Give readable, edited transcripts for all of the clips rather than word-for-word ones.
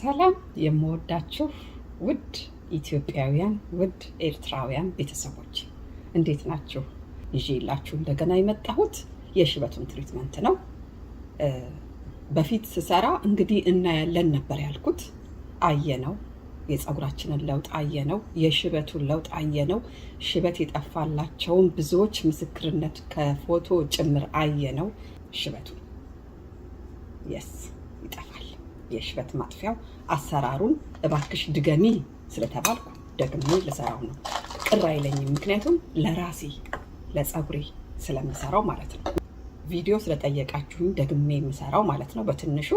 ሰላም የምወዳችሁ ውድ ኢትዮጵያውያን ውድ ኤርትራውያን ቤተሰቦች እንዴት ናችሁ? ይዤላችሁ እንደገና የመጣሁት የሽበቱን ትሪትመንት ነው። በፊት ስሰራ እንግዲህ እናያለን ነበር ያልኩት። አየነው፣ የፀጉራችንን ለውጥ አየነው፣ የሽበቱን ለውጥ አየነው። ሽበት የጠፋላቸውን ብዙዎች ምስክርነት ከፎቶ ጭምር አየነው። ሽበቱን የስ ይጠፋል። የሽበት ማጥፊያው አሰራሩን እባክሽ ድገሚ ስለተባልኩ ደግሜ ልሰራው ነው። ቅር አይለኝም፣ ምክንያቱም ለራሴ ለፀጉሬ ስለምሰራው ማለት ነው። ቪዲዮ ስለጠየቃችሁኝ ደግሜ የምሰራው ማለት ነው በትንሹ።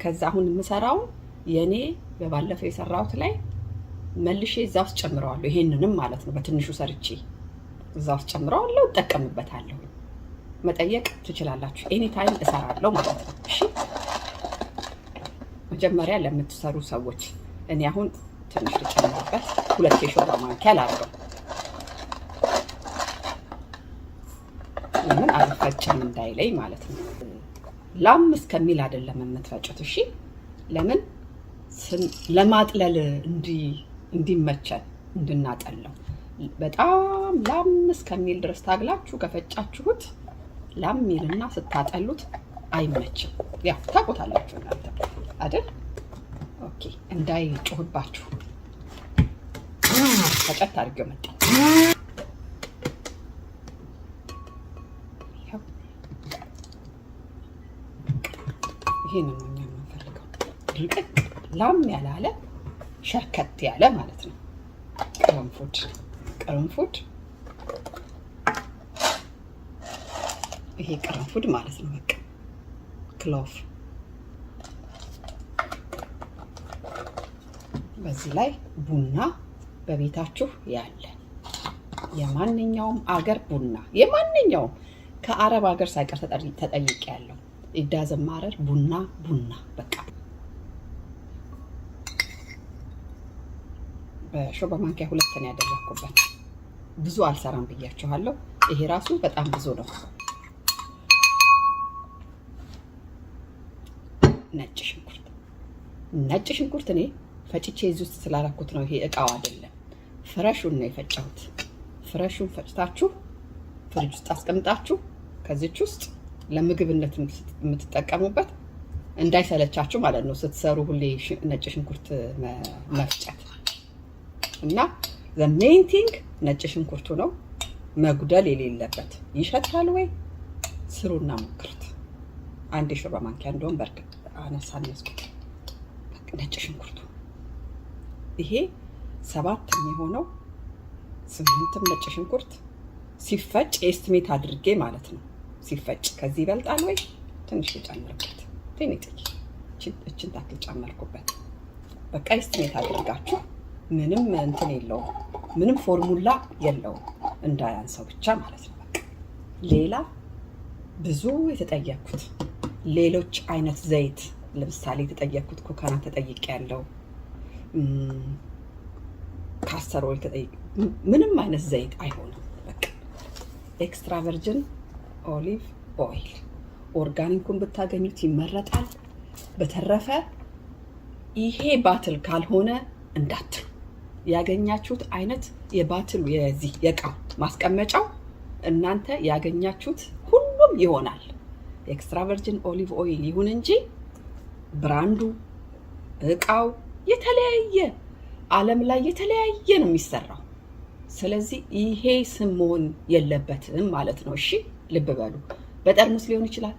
ከዛ አሁን የምሰራው የኔ በባለፈው የሰራሁት ላይ መልሼ እዛ ውስጥ ጨምረዋለሁ። ይሄንንም ማለት ነው በትንሹ ሰርቼ እዛ ውስጥ ጨምረዋለሁ፣ እጠቀምበታለሁ። መጠየቅ ትችላላችሁ። ኤኒ ታይም እሰራለሁ ማለት ነው። እሺ፣ መጀመሪያ ለምትሰሩ ሰዎች እኔ አሁን ትንሽ ልጨምርበት፣ 2 የሾርባ ማንኪያ ላድርገው። ለምን አልፈጭም እንዳይለኝ ማለት ነው። ላም እስከሚል አይደለም የምትፈጩት። እሺ፣ ለምን ለማጥለል እንዲመቸን እንድናጠለው በጣም ላም እስከሚል ድረስ ታግላችሁ ከፈጫችሁት ላም ሚልና ስታጠሉት አይመችም። ያው ታቆታላችሁ እናንተ አይደል? ኦኬ፣ እንዳይጮህባችሁ ፈጨት አድርጌው መጣ። ይሄንን ነው እኛ የምንፈልገው፣ ድርቅ ላም ያላለ ሸርከት ያለ ማለት ነው። ቅርንፉድ ይሄ ቅርንፉድ ማለት ነው። በቃ ክሎቭ፣ በዚህ ላይ ቡና በቤታችሁ ያለ የማንኛውም አገር ቡና፣ የማንኛውም ከአረብ ሀገር ሳይቀር ተጠይቄ ያለው ይዳዘማረር ቡና በቃ በሾርባ ማንኪያ 2 ነው ያደረኩበት። ብዙ አልሰራም ብያችኋለሁ። ይሄ ራሱ በጣም ብዙ ነው። ነጭ ሽንኩርት እኔ ፈጭቼ እዚህ ውስጥ ስላላኩት ነው። ይሄ እቃው አይደለም፣ ፍረሹን ነው የፈጨሁት። ፍረሹን ፈጭታችሁ ፍሪጅ ውስጥ አስቀምጣችሁ ከዚች ውስጥ ለምግብነት የምትጠቀሙበት እንዳይሰለቻችሁ ማለት ነው ስትሰሩ ሁሌ ነጭ ሽንኩርት መፍጨት እና the main thing ነጭ ሽንኩርቱ ነው መጉደል የሌለበት። ይሸታል ወይ ስሩና ሞክሩት። 1 የሾርባ ማንኪያ እንደውም በርግጥ አነሳነስኩት። ነጭ ሽንኩርቱ ይሄ 7 የሚሆነው 8 ነጭ ሽንኩርት ሲፈጭ ኤስቲሜት አድርጌ ማለት ነው። ሲፈጭ ከዚህ ይበልጣል ወይ ትንሽ ልጨምርበት። እችን ታክል ጨመርኩበት። በቃ ኤስቲሜት አድርጋችሁ ምንም እንትን የለውም፣ ምንም ፎርሙላ የለውም፣ እንዳያንሰው ብቻ ማለት ነው። በቃ ሌላ ብዙ የተጠየኩት ሌሎች አይነት ዘይት ለምሳሌ የተጠየኩት ኮኮናት ተጠይቄ ያለው ካስተር ኦይል ተጠይቄ ምንም አይነት ዘይት አይሆንም። በቃ ኤክስትራ ቨርጂን ኦሊቭ ኦይል ኦርጋኒኩን ብታገኙት ይመረጣል። በተረፈ ይሄ ባትል ካልሆነ እንዳትሉ፣ ያገኛችሁት አይነት የባትሉ የዚህ የእቃው ማስቀመጫው እናንተ ያገኛችሁት ሁሉም ይሆናል። ኤክስትራ ቨርጂን ኦሊቭ ኦይል ይሁን እንጂ ብራንዱ እቃው የተለያየ ዓለም ላይ የተለያየ ነው የሚሰራው። ስለዚህ ይሄ ስም መሆን የለበትም ማለት ነው። እሺ፣ ልብ በሉ። በጠርሙስ ሊሆን ይችላል፣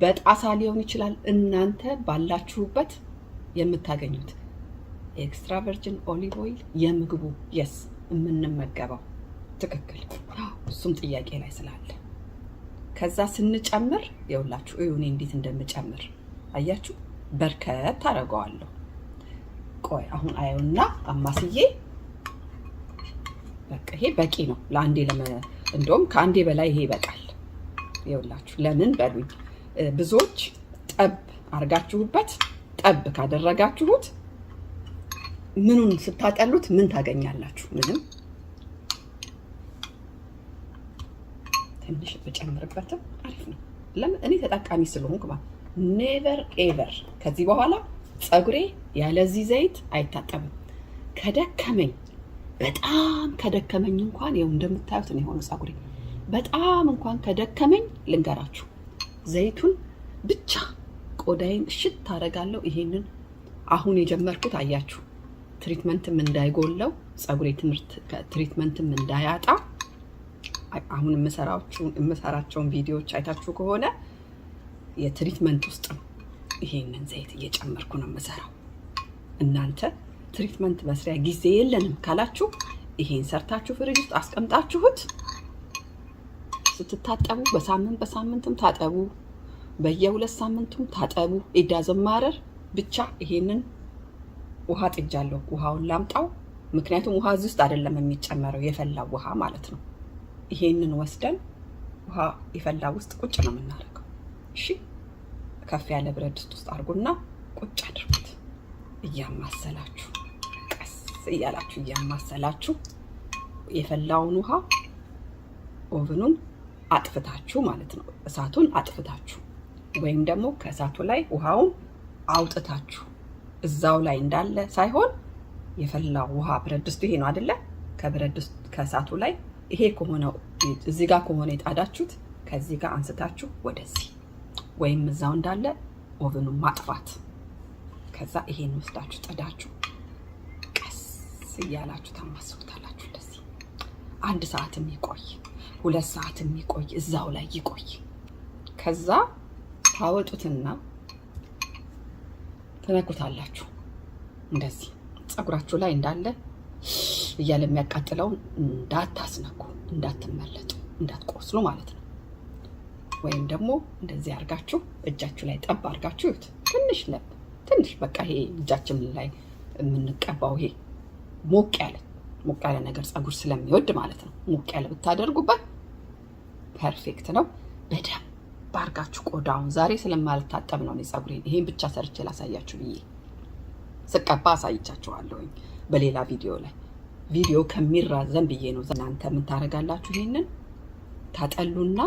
በጣሳ ሊሆን ይችላል። እናንተ ባላችሁበት የምታገኙት ኤክስትራ ቨርጂን ኦሊቭ ኦይል የምግቡ የስ የምንመገበው ትክክል። እሱም ጥያቄ ላይ ስላለ ከዛ ስንጨምር የውላችሁ እዩኔ እንዴት እንደምጨምር አያችሁ። በርከት አደርገዋለሁ። ቆይ አሁን አየውና አማስዬ በቃ ይሄ በቂ ነው ለአንዴ እንደውም ከአንዴ በላይ ይሄ ይበቃል። የውላችሁ ለምን በሉኝ። ብዙዎች ጠብ አርጋችሁበት ጠብ ካደረጋችሁት ምኑን ስታጠሉት ምን ታገኛላችሁ? ምንም። ትንሽ ብጨምርበትም አሪፍ ነው። ለምን እኔ ተጠቃሚ ስለሆንኩ ማለት ኔቨር ኤቨር ከዚህ በኋላ ፀጉሬ ያለዚህ ዘይት አይታጠብም። ከደከመኝ በጣም ከደከመኝ እንኳን ይኸው እንደምታዩት ነው የሆነ ፀጉሬ በጣም እንኳን ከደከመኝ ልንገራችሁ፣ ዘይቱን ብቻ ቆዳዬን እሽት ታደርጋለሁ። ይሄንን አሁን የጀመርኩት አያችሁ፣ ትሪትመንትም እንዳይጎለው ፀጉሬ ትሪትመንትም እንዳያጣ አሁን የምሰራቸውን ቪዲዮዎች አይታችሁ ከሆነ የትሪትመንት ውስጥ ነው ይሄንን ዘይት እየጨመርኩ ነው የምሰራው። እናንተ ትሪትመንት መስሪያ ጊዜ የለንም ካላችሁ ይሄን ሰርታችሁ ፍሪጅ ውስጥ አስቀምጣችሁት ስትታጠቡ በሳምንትም ታጠቡ፣ በየ2 ሳምንቱም ታጠቡ። ኢዳዘማረር ብቻ ይሄንን ውሃ ጥጃለሁ። ውሃውን ላምጣው፣ ምክንያቱም ውሃ እዚህ ውስጥ አይደለም የሚጨመረው የፈላው ውሃ ማለት ነው። ይሄንን ወስደን ውሃ የፈላው ውስጥ ቁጭ ነው የምናደርገው። እሺ፣ ከፍ ያለ ብረት ድስት ውስጥ አድርጉና ቁጭ አድርጉት። እያማሰላችሁ ቀስ እያላችሁ እያማሰላችሁ የፈላውን ውሃ ኦቭኑን አጥፍታችሁ ማለት ነው፣ እሳቱን አጥፍታችሁ ወይም ደግሞ ከእሳቱ ላይ ውሃውን አውጥታችሁ እዛው ላይ እንዳለ ሳይሆን የፈላው ውሃ ብረት ድስቱ ይሄ ነው አይደለ? ከብረት ድስት ከእሳቱ ላይ ይሄ ከሆነ እዚህ ጋር ከሆነ የጣዳችሁት ከዚህ ጋር አንስታችሁ ወደዚህ ወይም እዛው እንዳለ ኦቭኑን ማጥፋት። ከዛ ይሄን ወስዳችሁ ጥዳችሁ ቀስ እያላችሁ ታማስሉታላችሁ። እንደዚህ 1 ሰዓትም ይቆይ 2 ሰዓትም ይቆይ እዛው ላይ ይቆይ። ከዛ ታወጡትና ተነኩታላችሁ። እንደዚህ ፀጉራችሁ ላይ እንዳለ እያለ የሚያቃጥለውን እንዳታስነኩ፣ እንዳትመለጡ፣ እንዳትቆስሉ ማለት ነው። ወይም ደግሞ እንደዚህ አድርጋችሁ እጃችሁ ላይ ጠብ አድርጋችሁ ይሁት ትንሽ በቃ ይሄ እጃችን ላይ የምንቀባው ይሄ ሞቅ ያለ ነገር ፀጉር ስለሚወድ ማለት ነው። ሞቅ ያለ ብታደርጉበት ፐርፌክት ነው። በደንብ አድርጋችሁ ቆዳውን ዛሬ ስለማልታጠብ ነው ፀጉሬን ይሄን ብቻ ሰርቼ ላሳያችሁ ብዬ ስቀባ አሳይቻችኋለሁኝ በሌላ ቪዲዮ ላይ። ቪዲዮ ከሚራዘም ብዬ ነው። እናንተ ምን ታደርጋላችሁ? ይሄንን ታጠሉና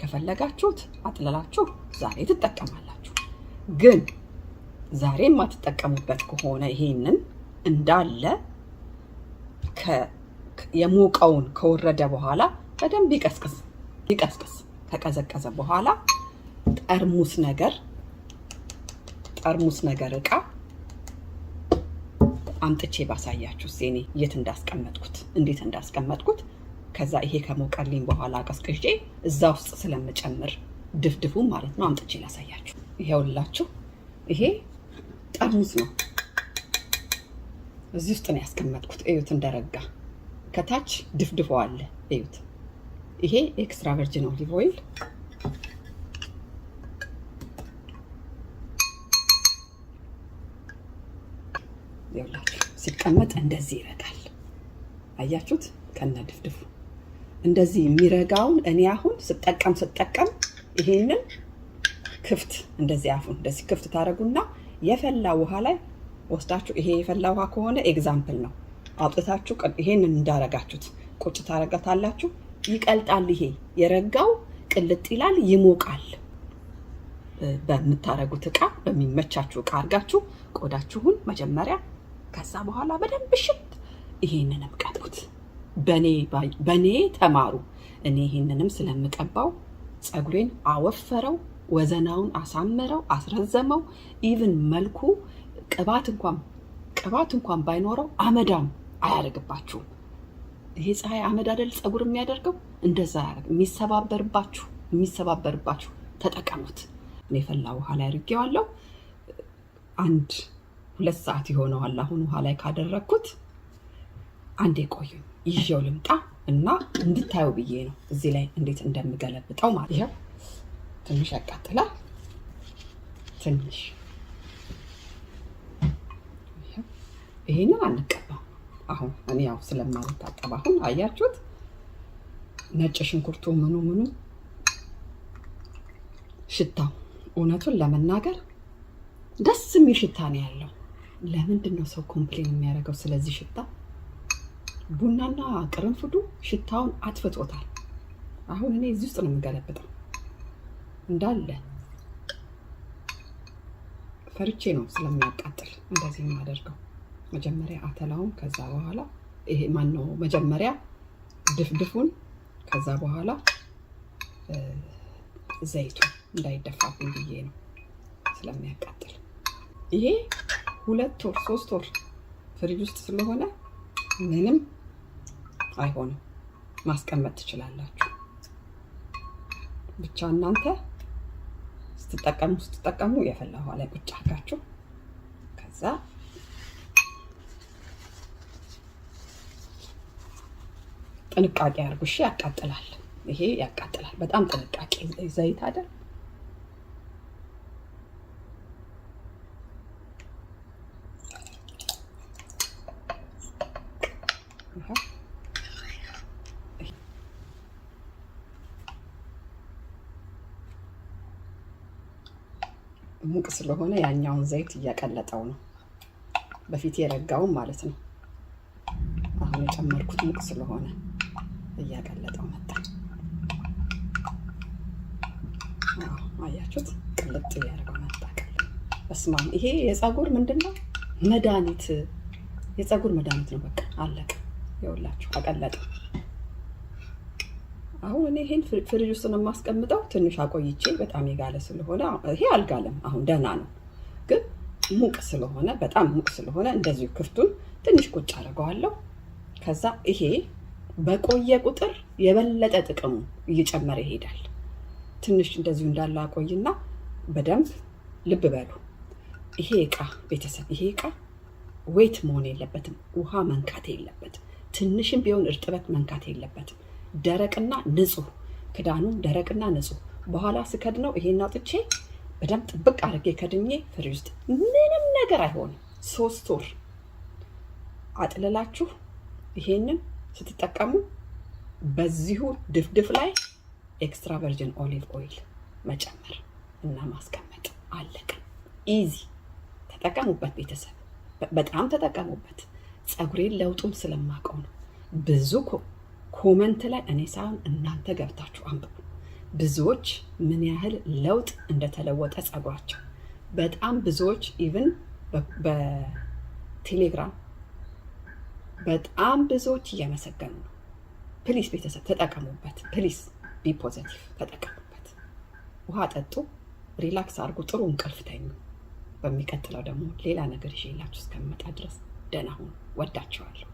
ከፈለጋችሁት አጥለላችሁ ዛሬ ትጠቀማላችሁ። ግን ዛሬ የማትጠቀሙበት ከሆነ ይሄንን እንዳለ የሞቀውን ከወረደ በኋላ በደንብ ይቀስቅስ። ከቀዘቀዘ በኋላ ጠርሙስ ነገር እቃ አምጥቼ ባሳያችሁ እኔ የት እንዳስቀመጥኩት እንዴት እንዳስቀመጥኩት። ከዛ ይሄ ከሞቀልኝ በኋላ ቀስቅሼ እዛ ውስጥ ስለምጨምር ድፍድፉ ማለት ነው አምጥቼ ላሳያችሁ። ይሄውላችሁ ይሄ ጠርሙስ ነው። እዚህ ውስጥ ነው ያስቀመጥኩት። እዩት እንደረጋ። ከታች ድፍድፎ አለ እዩት። ይሄ ኤክስትራ ቨርጂን ኦሊቭ ኦይል ይኸውላችሁ ሲቀመጥ እንደዚህ ይረጋል። አያችሁት? ከነ ድፍድፉ እንደዚህ የሚረጋውን እኔ አሁን ስጠቀም ይሄንን ክፍት እንደዚህ አፉን እንደዚህ ክፍት ታደርጉና የፈላ ውሃ ላይ ወስዳችሁ ይሄ የፈላ ውሃ ከሆነ ኤግዛምፕል ነው አውጥታችሁ ይሄንን እንዳረጋችሁት ቁጭ ታረጋታላችሁ። ይቀልጣል። ይሄ የረጋው ቅልጥ ይላል፣ ይሞቃል። በምታረጉት እቃ በሚመቻችሁ እቃ አርጋችሁ ቆዳችሁን መጀመሪያ፣ ከዛ በኋላ በደንብ ሽት ይሄንንም ቀቡት። በኔ ተማሩ። እኔ ይሄንንም ስለምቀባው ፀጉሬን አወፈረው፣ ወዘናውን አሳመረው፣ አስረዘመው። ኢቭን መልኩ ቅባት እንኳን ባይኖረው አመዳም አያደርግባችሁም። ይሄ ፀሐይ አመድ አይደል ፀጉር የሚያደርገው? እንደዛ ያደርግ የሚሰባበርባችሁ ተጠቀሙት። እኔ ፈላ ውሃ ላይ አድርጌዋለሁ። 1-2 ሰዓት ይሆነዋል አሁን ውሃ ላይ ካደረግኩት። አንዴ ቆዩ ይዤው ልምጣ እና እንድታዩ ብዬ ነው እዚህ ላይ እንዴት እንደምገለብጠው ማለት ነው። ትንሽ ያቃጥላል። ትንሽ ይሄንን አንቀባም አሁን እኔ ያው ስለማልታጠብ አሁን አያችሁት። ነጭ ሽንኩርቱ ምኑ ሽታው እውነቱን ለመናገር ደስ የሚል ሽታ ነው ያለው። ለምንድን ነው ሰው ኮምፕሌን የሚያደርገው ስለዚህ ሽታ? ቡናና ቅርንፉዱ ሽታውን አጥፍቶታል። አሁን እኔ እዚህ ውስጥ ነው የምገለብጠው እንዳለ ፈርቼ ነው ስለሚያቃጥል እንደዚህ የማደርገው። መጀመሪያ አተላውን፣ ከዛ በኋላ ይሄ ማነው መጀመሪያ ድፍድፉን፣ ከዛ በኋላ ዘይቱን እንዳይደፋብኝ ብዬ ነው ስለሚያቃጥል። ይሄ 2 ወር 3 ወር ፍሪጅ ውስጥ ስለሆነ ምንም አይሆንም፣ ማስቀመጥ ትችላላችሁ። ብቻ እናንተ ስትጠቀሙ የፈላ ውሃ ላይ ቁጭ አድርጋችሁ ከዛ ጥንቃቄ አድርጉ። እሺ፣ ያቃጥላል። ይሄ ያቃጥላል በጣም ጥንቃቄ። ዘይት አይደል? ሙቅ ስለሆነ ያኛውን ዘይት እያቀለጠው ነው። በፊት የረጋውን ማለት ነው። አሁን የጨመርኩት ሙቅ ስለሆነ እያቀለጠው መጣ። አያችሁት? ቅልጥ እያደረገው መጣ። በስመ አብ! ይሄ የፀጉር ምንድነው መድኃኒት፣ የፀጉር መድኃኒት ነው። በቃ አለቀ። ይኸውላችሁ አቀለጠው። አሁን እኔ ይሄን ፍሪጅ ውስጥ ነው የማስቀምጠው። ትንሽ አቆይቼ በጣም የጋለ ስለሆነ ይሄ አልጋለም፣ አሁን ደህና ነው። ግን ሙቅ ስለሆነ በጣም ሙቅ ስለሆነ እንደዚሁ ክፍቱን ትንሽ ቁጭ አደርገዋለሁ። ከዛ ይሄ በቆየ ቁጥር የበለጠ ጥቅሙ እየጨመረ ይሄዳል። ትንሽ እንደዚሁ እንዳለ አቆይና በደንብ ልብ በሉ። ይሄ እቃ ቤተሰብ፣ ይሄ እቃ ዌት መሆን የለበትም፣ ውሃ መንካት የለበትም፣ ትንሽም ቢሆን እርጥበት መንካት የለበትም። ደረቅና ንጹህ፣ ክዳኑ ደረቅና ንጹህ። በኋላ ስከድነው ይሄን አውጥቼ በደንብ ጥብቅ አድርጌ ከድኜ ፍሪጅ ውስጥ ምንም ነገር አይሆንም። 3 ወር አጥልላችሁ ይሄንን ስትጠቀሙ በዚሁ ድፍድፍ ላይ ኤክስትራ ቨርጂን ኦሊቭ ኦይል መጨመር እና ማስቀመጥ አለቀ። ኢዚ። ተጠቀሙበት ቤተሰብ፣ በጣም ተጠቀሙበት። ፀጉሬን ለውጡን ስለማውቀው ነው። ብዙ ኮመንት ላይ እኔ ሳይሆን እናንተ ገብታችሁ አንብቡ። ብዙዎች ምን ያህል ለውጥ እንደተለወጠ ፀጉራቸው። በጣም ብዙዎች ኢቭን በቴሌግራም በጣም ብዙዎች እያመሰገኑ ነው። ፕሊስ ቤተሰብ ተጠቀሙበት። ፕሊስ ቢ ፖዘቲቭ ተጠቀሙበት። ውሃ ጠጡ፣ ሪላክስ አድርጉ፣ ጥሩ እንቅልፍ ተኙ። በሚቀጥለው ደግሞ ሌላ ነገር ይዤላችሁ እስከምመጣ ድረስ ደህና ሁኑ። ወዳችኋለሁ።